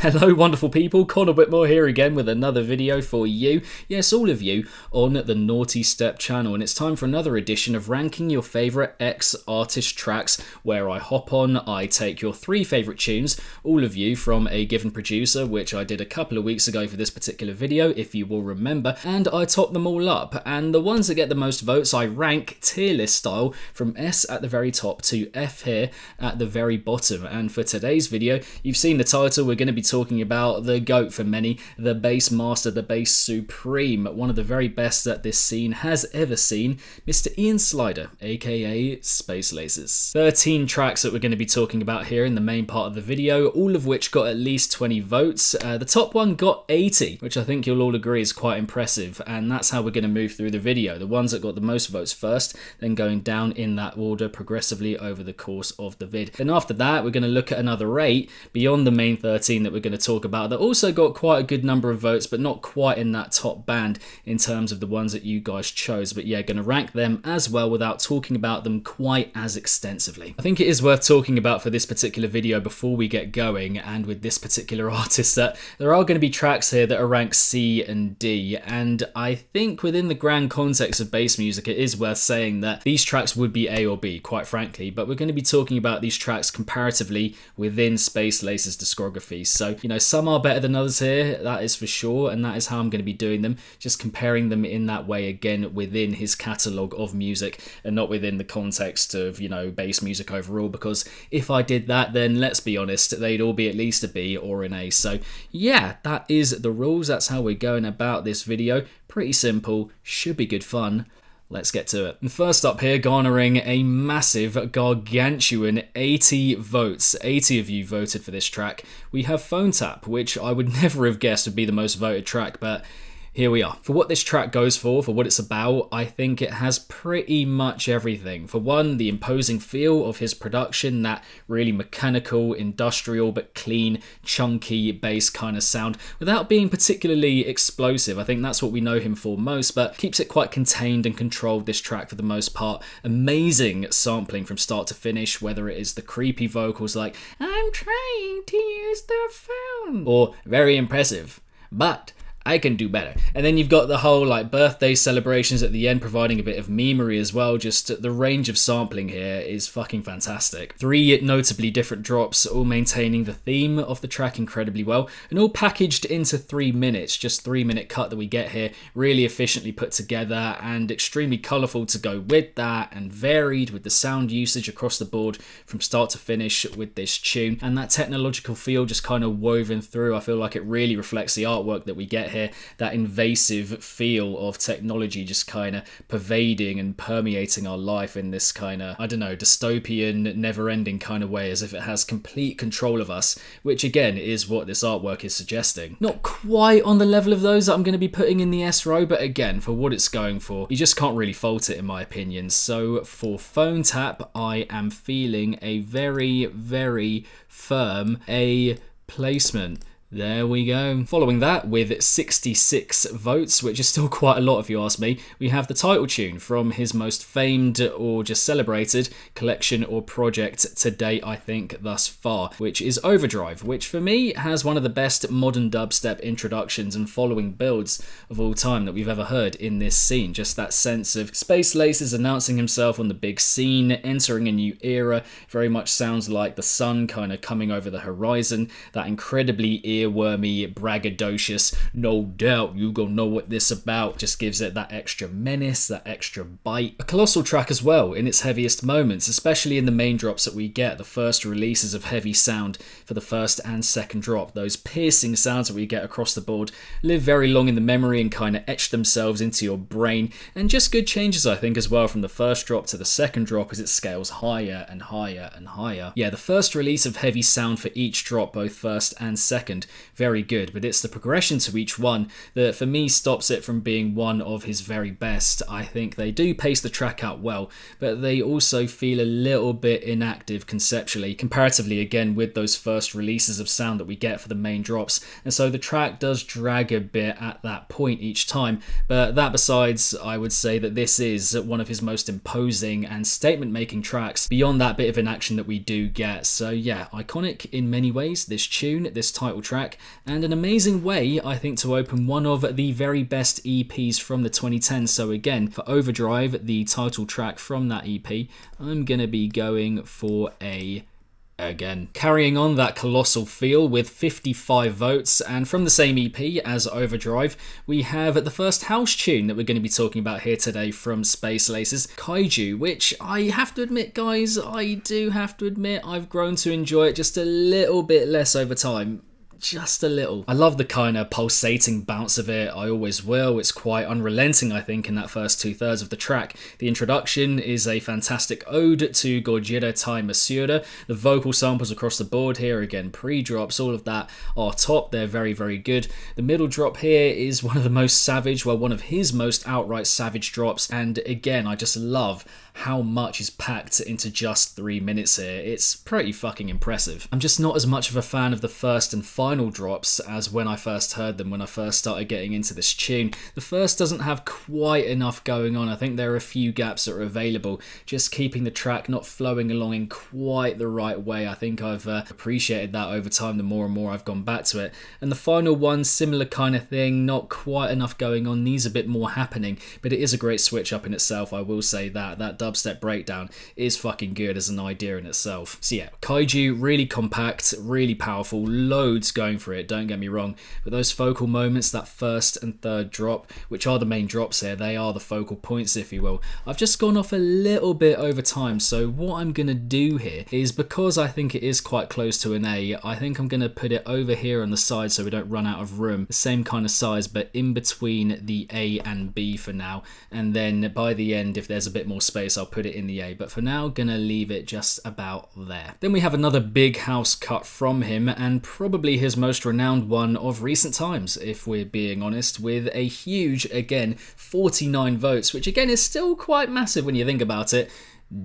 Hello wonderful people, Connor Whitmore here again with another video for you, yes all of you, on the Nawtystep channel, and it's time for another edition of ranking your favourite ex-artist tracks, where I hop on, I take your 3 favourite tunes, all of you from a given producer, which I did a couple of weeks ago for this particular video, if you will remember, and I top them all up, and the ones that get the most votes I rank tier list style from S at the very top to F here at the very bottom. And for today's video, you've seen the title, we're going to be talking about the GOAT for many, the bass master, the bass supreme, one of the very best that this scene has ever seen, Mr. Ian Slider, aka Space Laces. 13 tracks that we're going to be talking about here in the main part of the video, all of which got at least 20 votes. The top one got 80, which I think you'll all agree is quite impressive, and that's how we're going to move through the video. The ones that got the most votes first, then going down in that order progressively over the course of the vid. Then after that, we're going to look at another 8 beyond the main 13 that we're going to talk about that also got quite a good number of votes, but not quite in that top band in terms of the ones that you guys chose. But yeah, going to rank them as well without talking about them quite as extensively. I think it is worth talking about for this particular video before we get going, and with this particular artist, that there are going to be tracks here that are ranked C and D, and I think within the grand context of bass music it is worth saying that these tracks would be A or B, quite frankly, but we're going to be talking about these tracks comparatively within Space Lace's discography. So, you know, some are better than others here, that is for sure, and that is how I'm going to be doing them, just comparing them in that way again within his catalogue of music and not within the context of, you know, bass music overall, because if I did that, then let's be honest, they'd all be at least a B or an A. So yeah, that is the rules, that's how we're going about this video. Pretty simple, should be good fun. Let's get to it. And first up here, garnering a massive, gargantuan 80 votes. 80 of you voted for this track. We have Phone Tap, which I would never have guessed would be the most voted track, but here we are. For what this track goes for what it's about, I think it has pretty much everything. For one, the imposing feel of his production, that really mechanical, industrial, but clean, chunky bass kind of sound, without being particularly explosive. I think that's what we know him for most, but keeps it quite contained and controlled, this track, for the most part. Amazing sampling from start to finish, whether it is the creepy vocals like, "I'm trying to use the phone," or very impressive, but I can do better. And then you've got the whole like birthday celebrations at the end, providing a bit of memery as well. Just the range of sampling here is fucking fantastic. 3 notably different drops, all maintaining the theme of the track incredibly well, and all packaged into 3 minutes. Just 3-minute cut that we get here, really efficiently put together and extremely colourful to go with that, and varied with the sound usage across the board from start to finish with this tune, and that technological feel just kind of woven through. I feel like it really reflects the artwork that we get here. That invasive feel of technology just kind of pervading and permeating our life in this kind of, I don't know, dystopian, never-ending kind of way, as if it has complete control of us, which again is what this artwork is suggesting. Not quite on the level of those that I'm going to be putting in the S row, but again, for what it's going for, you just can't really fault it in my opinion. So for Phone Tap, I am feeling a very, very firm A placement. There we go. Following that, with 66 votes, which is still quite a lot if you ask me, we have the title tune from his most famed or just celebrated collection or project to date, I think, thus far, which is Overdrive, which for me has one of the best modern dubstep introductions and following builds of all time that we've ever heard in this scene. Just that sense of Space Laces announcing himself on the big scene, entering a new era, very much sounds like the sun kind of coming over the horizon, that incredibly earwormy, braggadocious, "no doubt you gonna know what this about," just gives it that extra menace, that extra bite. A colossal track as well in its heaviest moments, especially in the main drops that we get, the first releases of heavy sound for the first and second drop. Those piercing sounds that we get across the board live very long in the memory and kind of etch themselves into your brain, and just good changes I think as well from the first drop to the second drop as it scales higher and higher and higher. Yeah, the first release of heavy sound for each drop, both first and second, very good, but it's the progression to each one that for me stops it from being one of his very best. I think they do pace the track out well, but they also feel a little bit inactive conceptually, comparatively again with those first releases of sound that we get for the main drops, and so the track does drag a bit at that point each time. But that besides, I would say that this is one of his most imposing and statement making tracks beyond that bit of inaction that we do get. So yeah, iconic in many ways, this tune, this title track. track, and an amazing way, I think, to open one of the very best EPs from the 2010s. So again, for Overdrive, the title track from that EP, I'm going to be going for a again. Carrying on that colossal feel with 55 votes, and from the same EP as Overdrive, we have the first house tune that we're going to be talking about here today from Space Laces, Kaiju, which I have to admit, guys, I do have to admit I've grown to enjoy it just a little bit less over time. Just a little. I love the kind of pulsating bounce of it. I always will. It's quite unrelenting, I think, in that first 2/3 of the track. The introduction is a fantastic ode to Gojira Tai Masuda. The vocal samples across the board here, again, pre-drops, all of that are top. They're very, very good. The middle drop here is one of the most savage, well, one of his most outright savage drops. And again, I just love how much is packed into just 3 minutes here. It's pretty fucking impressive. I'm just not as much of a fan of the first and final drops as when I first heard them, when I first started getting into this tune. The first doesn't have quite enough going on. I think there are a few gaps that are available, just keeping the track not flowing along in quite the right way. I think I've appreciated that over time the more and more I've gone back to it. And the final one, similar kind of thing, not quite enough going on, needs a bit more happening, but it is a great switch up in itself, I will say that. That dubstep breakdown is fucking good as an idea in itself. So yeah, Kaiju, really compact, really powerful, loads going for it, don't get me wrong, but those focal moments, that first and third drop, which are the main drops here, they are the focal points, if you will. I've just gone off a little bit over time, so what I'm gonna do here is, because I think it is quite close to an A, I think I'm gonna put it over here on the side so we don't run out of room, the same kind of size, but in between the A and B for now, and then by the end, if there's a bit more space, I'll put it in the A, but for now, gonna leave it just about there. Then we have another big house cut from him, and probably his most renowned one of recent times, if we're being honest, with a huge, again, 49 votes, which again is still quite massive when you think about it.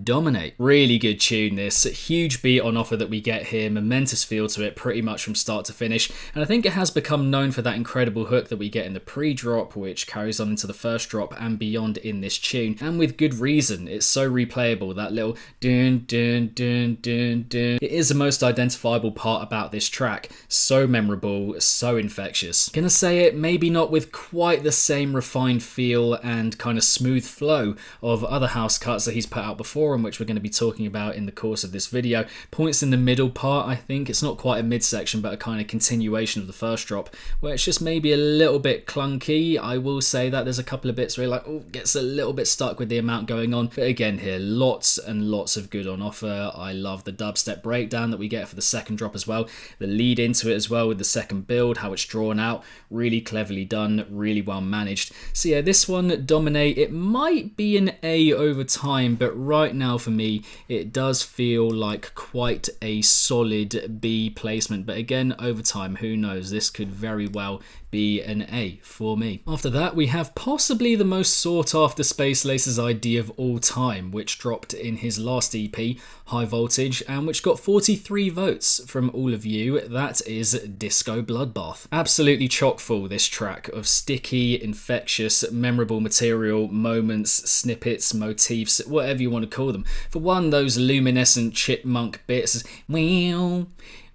Dominate. Really good tune this, huge beat on offer that we get here, momentous feel to it pretty much from start to finish, and I think it has become known for that incredible hook that we get in the pre-drop, which carries on into the first drop and beyond in this tune, and with good reason. It's so replayable, that little dun dun dun dun dun. It is the most identifiable part about this track, so memorable, so infectious. Gonna say it, maybe not with quite the same refined feel and kind of smooth flow of other house cuts that he's put out before, and which we're going to be talking about in the course of this video. Points in the middle part, I think. It's not quite a midsection, but a kind of continuation of the first drop, where it's just maybe a little bit clunky. I will say that there's a couple of bits where you're like, oh, gets a little bit stuck with the amount going on. But again here, lots and lots of good on offer. I love the dubstep breakdown that we get for the second drop as well. The lead into it as well with the second build, how it's drawn out. Really cleverly done, really well managed. So yeah, this one, Dominate. It might be an A over time, but right now for me it does feel like quite a solid B placement, but again over time, who knows, this could very well be an A for me. After that we have possibly the most sought after Space Laces ID of all time, which dropped in his last EP, High Voltage, and which got 43 votes from all of you. That is Disco Bloodbath. Absolutely chock full, this track, of sticky, infectious, memorable material, moments, snippets, motifs, whatever you want to call them. For one, those luminescent chipmunk bits, wow,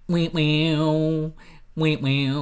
wow, wow.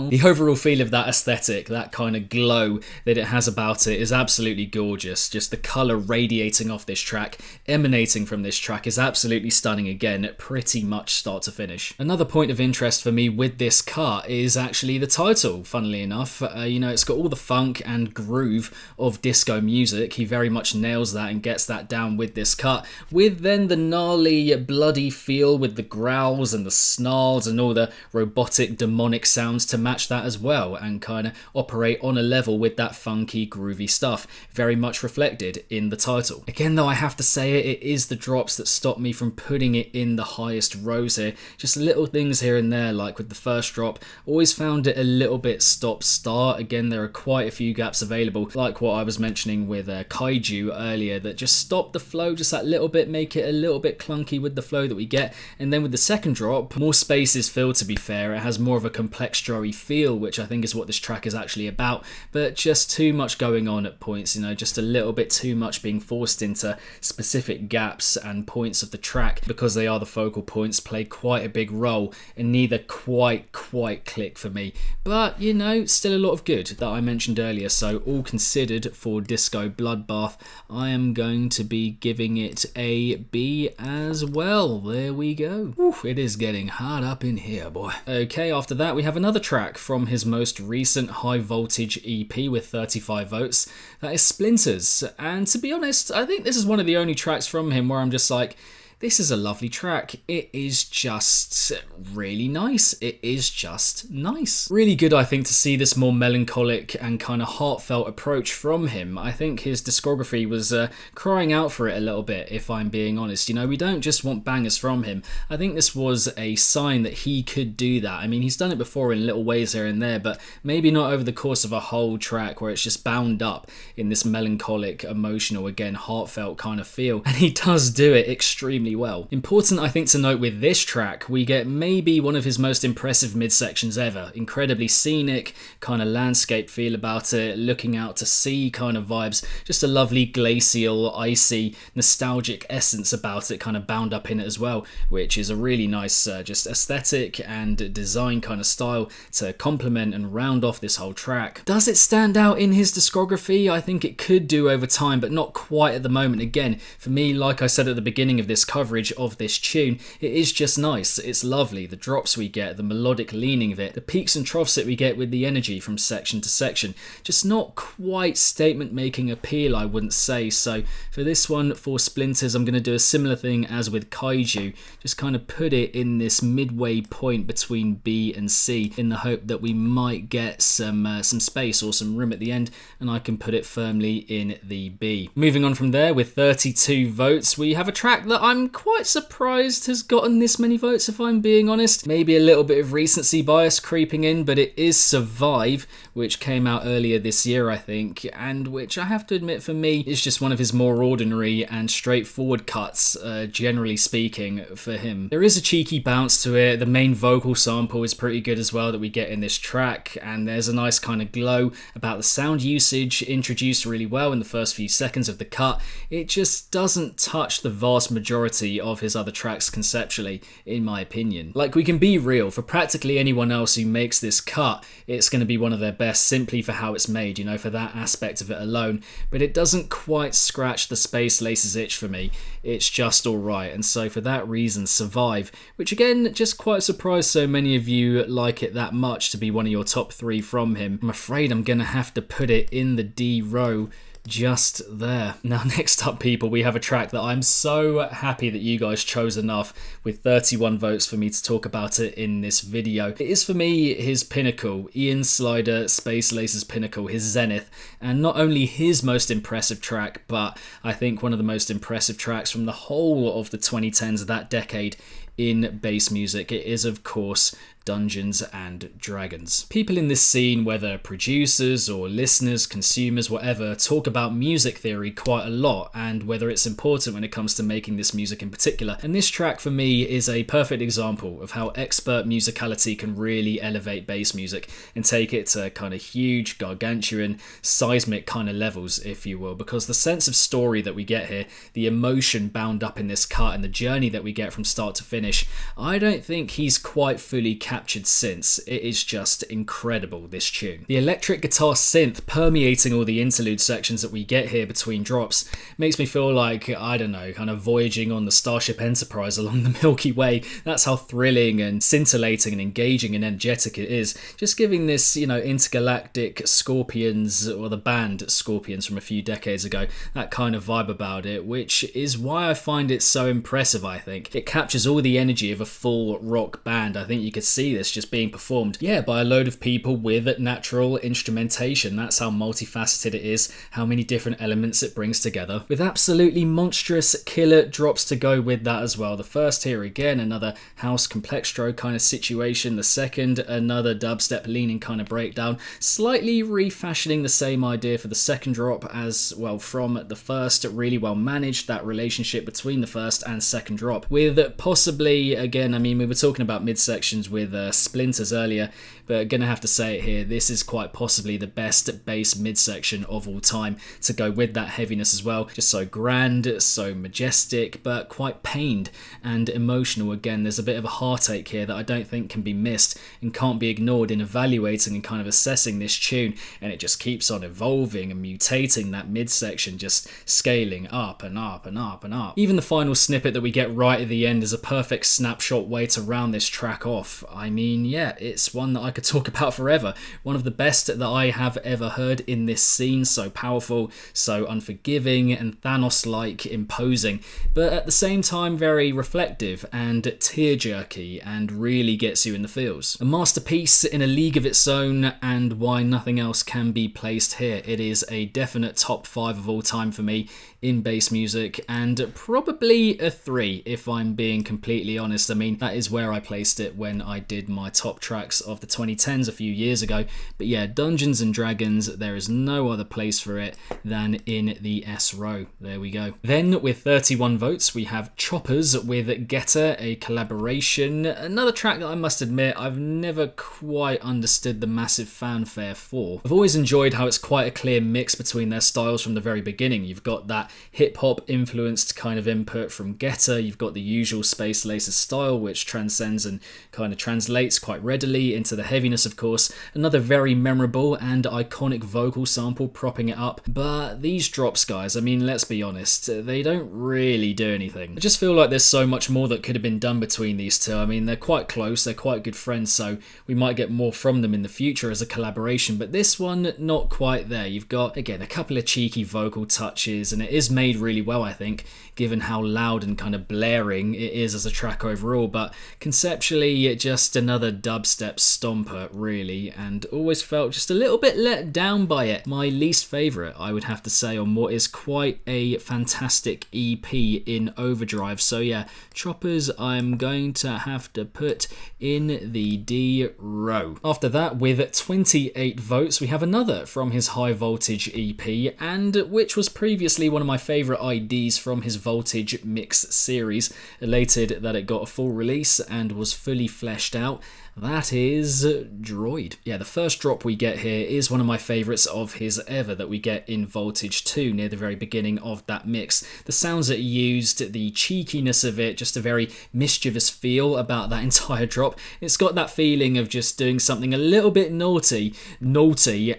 The overall feel of that aesthetic, that kind of glow that it has about it, is absolutely gorgeous. Just the colour radiating off this track, emanating from this track, is absolutely stunning again, pretty much start to finish. Another point of interest for me with this cut is actually the title, funnily enough. You know, it's got all the funk and groove of disco music. He very much nails that and gets that down with this cut, with then the gnarly, bloody feel with the growls and the snarls and all the robotic, demonic sounds to match that as well, and kind of operate on a level with that funky, groovy stuff, very much reflected in the title. Again though, I have to say it is the drops that stop me from putting it in the highest rows here. Just little things here and there, like with the first drop, always found it a little bit stop-start. Again, there are quite a few gaps available, like what I was mentioning with Kaiju earlier, that just stop the flow just that little bit, make it a little bit clunky with the flow that we get. And then with the second drop, more space is filled, to be fair. It has more of a complextro-y feel, which I think is what this track is actually about, but just too much going on at points, you know, just a little bit too much being forced into specific gaps and points of the track, because they are the focal points, play quite a big role, and neither quite click for me. But, you know, still a lot of good that I mentioned earlier, so all considered for Disco Bloodbath, I am going to be giving it a B as well. There we go. Oof, it is getting hard up in here, boy. Okay, after that we have another track from his most recent High Voltage EP with 35 votes. That is Splinters, and to be honest, I think this is one of the only tracks from him where I'm just like, this is a lovely track. It is just really nice. It is just nice. Really good, I think, to see this more melancholic and kind of heartfelt approach from him. I think his discography was crying out for it a little bit, if I'm being honest. You know, we don't just want bangers from him. I think this was a sign that he could do that. I mean, he's done it before in little ways here and there, but maybe not over the course of a whole track where it's just bound up in this melancholic, emotional, again, heartfelt kind of feel. And he does do it extremely well. Important, I think, to note with this track, we get maybe one of his most impressive midsections ever. Incredibly scenic, kind of landscape feel about it, looking out to sea kind of vibes, just a lovely glacial, icy, nostalgic essence about it, kind of bound up in it as well, which is a really nice just aesthetic and design kind of style to complement and round off this whole track. Does it stand out in his discography? I think it could do over time, but not quite at the moment. Again, for me, like I said at the beginning of this coverage of this tune, it is just nice. It's lovely. The drops we get, the melodic leaning of it, the peaks and troughs that we get with the energy from section to section, just not quite statement making appeal, I wouldn't say. So for this one, for Splinters, I'm going to do a similar thing as with Kaiju, just kind of put it in this midway point between B and C, in the hope that we might get some space or some room at the end, and I can put it firmly in the B. Moving on from there, with 32 votes, we have a track that I'm quite surprised has gotten this many votes, if I'm being honest. Maybe a little bit of recency bias creeping in, but it is Survive, which came out earlier this year, I think, and which I have to admit for me is just one of his more ordinary and straightforward cuts, generally speaking, for him. There is a cheeky bounce to it. The main vocal sample is pretty good as well that we get in this track, and there's a nice kind of glow about the sound usage introduced really well in the first few seconds of the cut. It just doesn't touch the vast majority of his other tracks conceptually, in my opinion. Like, we can be real, for practically anyone else who makes this cut, it's going to be one of their best simply for how it's made, you know, for that aspect of it alone, but it doesn't quite scratch the Space Laces itch for me. It's just alright, and so for that reason, Survive, which again, just quite surprised so many of you like it that much to be one of your top 3 from him. I'm afraid I'm going to have to put it in the D row, just there. Now, next up, people, we have a track that I'm so happy that you guys chose enough, with 31 votes for me to talk about it in this video. It is for me his pinnacle, Ian Slider, Space Laces' pinnacle, his zenith, and not only his most impressive track, but I think one of the most impressive tracks from the whole of the 2010s of that decade in bass music. It is, of course, Dungeons and Dragons. People in this scene, whether producers or listeners, consumers, whatever, talk about music theory quite a lot, and whether it's important when it comes to making this music in particular. And this track for me is a perfect example of how expert musicality can really elevate bass music and take it to kind of huge, gargantuan, seismic kind of levels, if you will, because the sense of story that we get here, the emotion bound up in this cut, and the journey that we get from start to finish, I don't think he's quite fully captured since. It is just incredible, this tune. The electric guitar synth permeating all the interlude sections that we get here between drops makes me feel like, I don't know, kind of voyaging on the Starship Enterprise along the Milky Way. That's how thrilling and scintillating and engaging and energetic it is. Just giving this, you know, intergalactic Scorpions, or the band Scorpions from a few decades ago, that kind of vibe about it, which is why I find it so impressive, I think. It captures all the energy of a full rock band. I think you could see this just being performed, by a load of people with natural instrumentation. That's how multifaceted it is, how many different elements it brings together, with absolutely monstrous killer drops to go with that as well. The first here, again, another house complextro kind of situation. The second, another dubstep leaning kind of breakdown, slightly refashioning the same idea for the second drop as well from the first. Really well managed, that relationship between the first and second drop, with possibly, again, I mean, we were talking about midsections with with Splinters earlier, but gonna have to say it here, this is quite possibly the best bass midsection of all time to go with that heaviness as well. Just so grand, so majestic, but quite pained and emotional. Again, there's a bit of a heartache here that I don't think can be missed and can't be ignored in evaluating and kind of assessing this tune, and it just keeps on evolving and mutating, that midsection just scaling up and up and up and up. Even the final snippet that we get right at the end is a perfect snapshot way to round this track off. I mean, yeah, it's one that I could talk about forever. One of the best that I have ever heard in this scene. So powerful, so unforgiving and Thanos-like imposing, but at the same time very reflective and tear-jerky and really gets you in the feels. A masterpiece in a league of its own, and why nothing else can be placed here. It is a definite top 5 of all time for me in bass music, and probably a 3 if I'm being completely honest. I mean, that is where I placed it when I did my top tracks of the 2010s a few years ago. But yeah, Dungeons and Dragons, there is no other place for it than in the S row. There we go. Then with 31 votes we have Choppers with Getter, a collaboration. Another track that I must admit I've never quite understood the massive fanfare for. I've always enjoyed how it's quite a clear mix between their styles from the very beginning. You've got that hip-hop influenced kind of input from Getter, you've got the usual Space Laces style which transcends and kind of translates quite readily into the heaviness, of course. Another very memorable and iconic vocal sample propping it up, but these drops, guys, I mean, let's be honest, they don't really do anything. I just feel like there's so much more that could have been done between these two. I mean, they're quite close, they're quite good friends, so we might get more from them in the future as a collaboration, but this one, not quite there. You've got, again, a couple of cheeky vocal touches, and it is made really well, I think, given how loud and kind of blaring it is as a track overall, but conceptually just another dubstep stomper, really, and always felt just a little bit let down by it. My least favourite, I would have to say, on what is quite a fantastic EP in Overdrive. So yeah, Choppers I'm going to have to put in the D row. After that, with 28 votes, we have another from his High Voltage EP, and which was previously one of my favourite IDs from his Voltage Mix series. Elated that it got a full release and was fully fleshed out. That is Droid. Yeah, the first drop we get here is one of my favourites of his ever that we get in Voltage 2 near the very beginning of that mix. The sounds that he used, the cheekiness of it, just a very mischievous feel about that entire drop. It's got that feeling of just doing something a little bit naughty,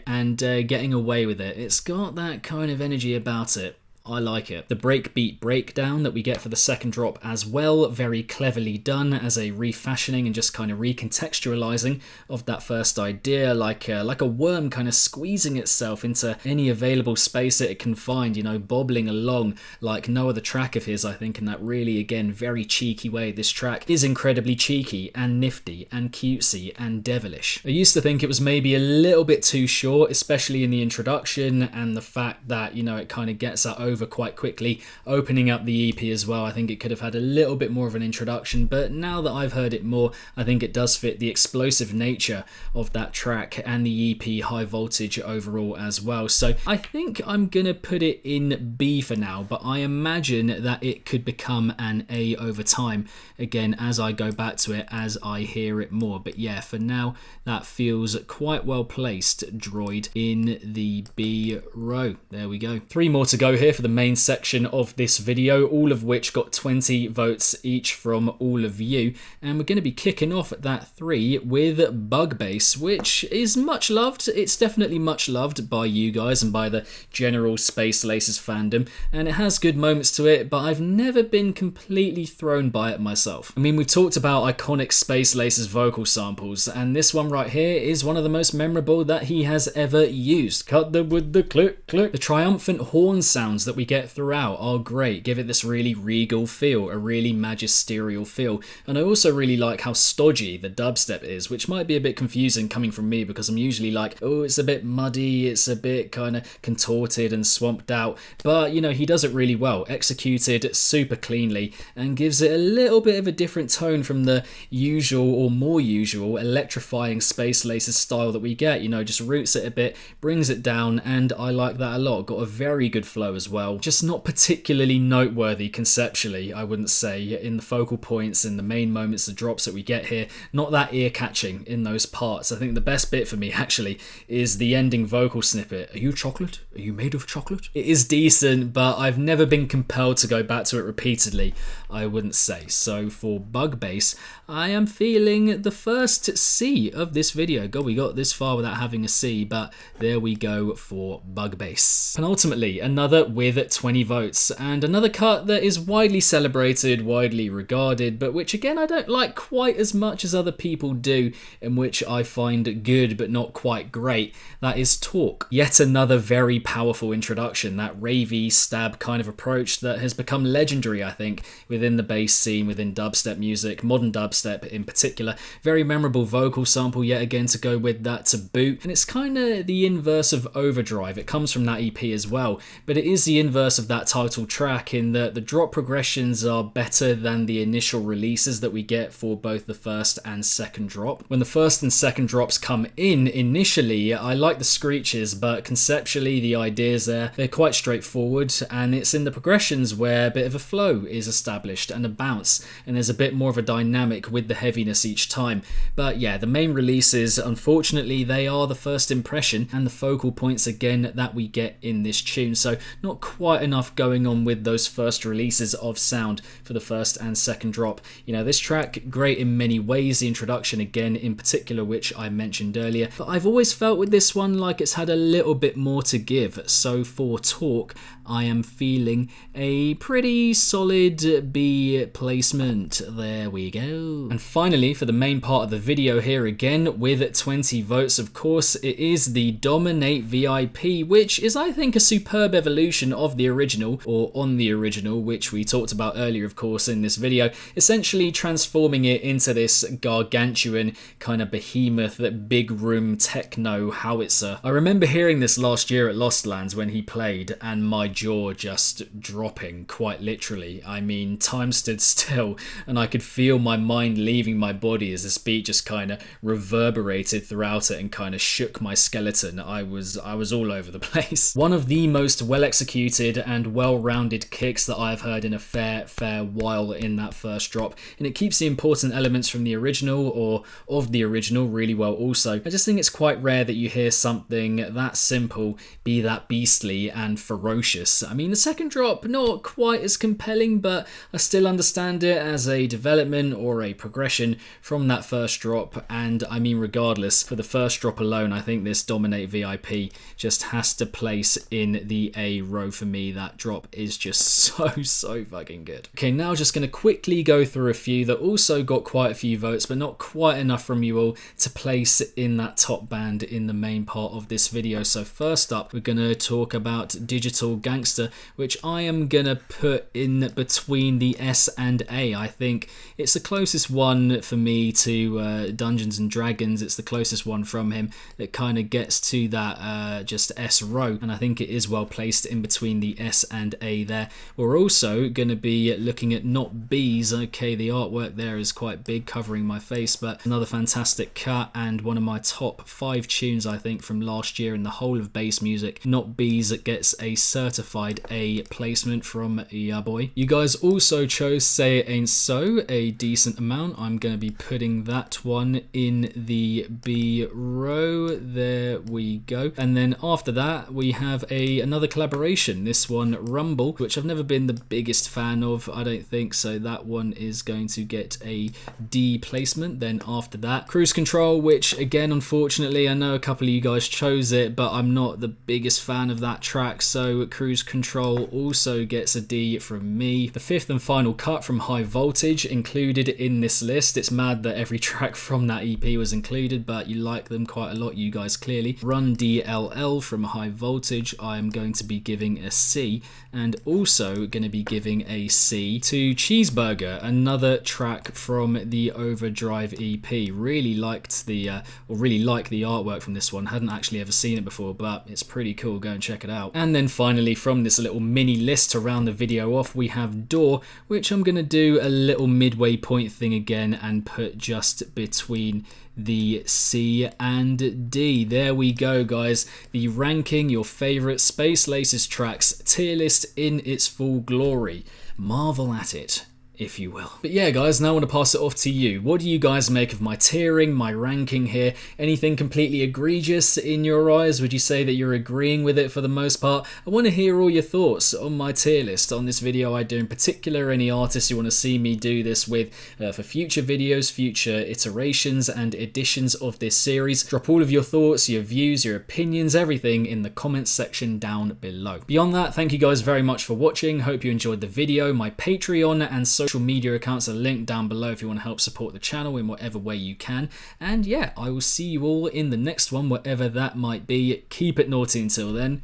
and getting away with it. It's got that kind of energy about it. I like it. The breakbeat breakdown that we get for the second drop as well, very cleverly done as a refashioning and just kind of recontextualizing of that first idea, like a worm kind of squeezing itself into any available space that it can find, you know, bobbling along like no other track of his, I think, in that really, again, very cheeky way. This track is incredibly cheeky and nifty and cutesy and devilish. I used to think it was maybe a little bit too short, especially in the introduction, and the fact that, you know, it kind of gets that over quite quickly, opening up the EP as well. I think it could have had a little bit more of an introduction, but now that I've heard it more, I think it does fit the explosive nature of that track and the EP High Voltage overall as well. So I think I'm gonna put it in B for now, but I imagine that it could become an A over time, again, as I go back to it, as I hear it more. But yeah, for now, that feels quite well placed, Droid, in the B row. There we go. 3 more to go here for the main section of this video, all of which got 20 votes each from all of you, and we're going to be kicking off at that 3 with Bug Bass, which is much loved. It's definitely much loved by you guys and by the general Space Laces fandom, and it has good moments to it, but I've never been completely thrown by it myself. I mean, we've talked about iconic Space Laces vocal samples, and this one right here is one of the most memorable that he has ever used. Cut the wood, the click, click. The triumphant horn sounds that we get throughout are great, give it this really regal feel, a really magisterial feel, and I also really like how stodgy the dubstep is, which might be a bit confusing coming from me because I'm usually like, oh, it's a bit muddy, it's a bit kind of contorted and swamped out, but you know, he does it really well, executed super cleanly, and gives it a little bit of a different tone from the usual or more usual electrifying Space Laces style that we get, you know, just roots it a bit, brings it down, and I like that a lot. Got a very good flow as well. well. Just not particularly noteworthy conceptually, I wouldn't say, in the focal points and the main moments, the drops that we get here. Not that ear-catching in those parts. I think the best bit for me, actually, is the ending vocal snippet. Are you chocolate? Are you made of chocolate? It is decent, but I've never been compelled to go back to it repeatedly, I wouldn't say. So for bug bass, I am feeling the first C of this video. God, we got this far without having a C, but there we go for bug bass. And ultimately, another with 20 votes, and another cut that is widely celebrated, widely regarded, but which again I don't like quite as much as other people do, and which I find good but not quite great. That is Talk. Yet another very powerful introduction, that ravey stab kind of approach that has become legendary, I think, within the bass scene, within dubstep music, modern dubstep in particular. Very memorable vocal sample yet again to go with that to boot, and it's kind of the inverse of Overdrive. It comes from that EP as well, but it is the inverse of that title track in that the drop progressions are better than the initial releases that we get for both the first and second drop. When the first and second drops come in initially, I like the screeches, but conceptually the ideas there, they're quite straightforward, and it's in the progressions where a bit of a flow is established and a bounce, and there's a bit more of a dynamic with the heaviness each time. But yeah, the main releases, unfortunately, they are the first impression and the focal points again that we get in this tune, so not quite enough going on with those first releases of sound for the first and second drop. You know, this track, great in many ways, the introduction again in particular, which I mentioned earlier, but I've always felt with this one like it's had a little bit more to give. So for Talk, I am feeling a pretty solid B placement. There we go. And finally, for the main part of the video here again, with 20 votes, of course, it is the Dominate VIP, which is, I think, a superb evolution of the original, or on the original, which we talked about earlier, of course, in this video, essentially transforming it into this gargantuan kind of behemoth, that big room techno howitzer. I remember hearing this last year at Lost Lands when he played, and my jaw just dropping, quite literally. I mean, time stood still and I could feel my mind leaving my body as this beat just kind of reverberated throughout it and kind of shook my skeleton. I was all over the place. One of the most well executed and well-rounded kicks that I've heard in a fair while in that first drop, and it keeps the important elements from the original, or of the original, really well also. I just think it's quite rare that you hear something that simple be that beastly and ferocious. I mean, the second drop, not quite as compelling, but I still understand it as a development or a progression from that first drop. And I mean, regardless, for the first drop alone, I think this Dominate VIP just has to place in the A row for me. That drop is just so fucking good. Okay, now just going to quickly go through a few that also got quite a few votes, but not quite enough from you all to place in that top band in the main part of this video. So first up, we're going to talk about Digital Gangster, which I am going to put in between the S and A. I think it's the closest one for me to Dungeons and Dragons. It's the closest one from him that kind of gets to that just S row, and I think it is well placed in between the S and A there. We're also going to be looking at Not B's. Okay, the artwork there is quite big, covering my face, but another fantastic cut and one of my top 5 tunes, I think, from last year in the whole of bass music. Not B's gets a certified A placement from ya boy. You guys also chose Say It Ain't So, a decent amount. I'm going to be putting that one in the B row. There we go. And then after that, we have another collaboration. This one, Rumble, which I've never been the biggest fan of, I don't think, so that one is going to get a D placement. Then after that, Cruise Control, which again, unfortunately, I know a couple of you guys chose it, but I'm not the biggest fan of that track, so Cruise Control also gets a D from me. The fifth and final cut from High Voltage included in this list. It's mad that every track from that EP was included, but you like them quite a lot, you guys, clearly. Run DLL from High Voltage, I'm going to be giving a C, and also going to be giving a C to Cheeseburger, another track from the Overdrive EP. Really liked the artwork from this one. Hadn't actually ever seen it before, but it's pretty cool. Go and check it out. And then finally, from this little mini list to round the video off, we have Door, which I'm going to do a little midway point thing again and put just between the C and D. There we go, guys. The ranking your favorite Space Laces tracks tier list in its full glory. Marvel at it, if you will. But yeah, guys, now I want to pass it off to you. What do you guys make of my tiering, my ranking here? Anything completely egregious in your eyes? Would you say that you're agreeing with it for the most part? I want to hear all your thoughts on my tier list, on this video I do in particular, any artists you want to see me do this with for future videos, future iterations and editions of this series. Drop all of your thoughts, your views, your opinions, everything in the comments section down below. Beyond that, thank you guys very much for watching. Hope you enjoyed the video. My Patreon and social media accounts are linked down below if you want to help support the channel in whatever way you can. And yeah, I will see you all in the next one, whatever that might be. Keep it naughty until then.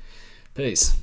Peace.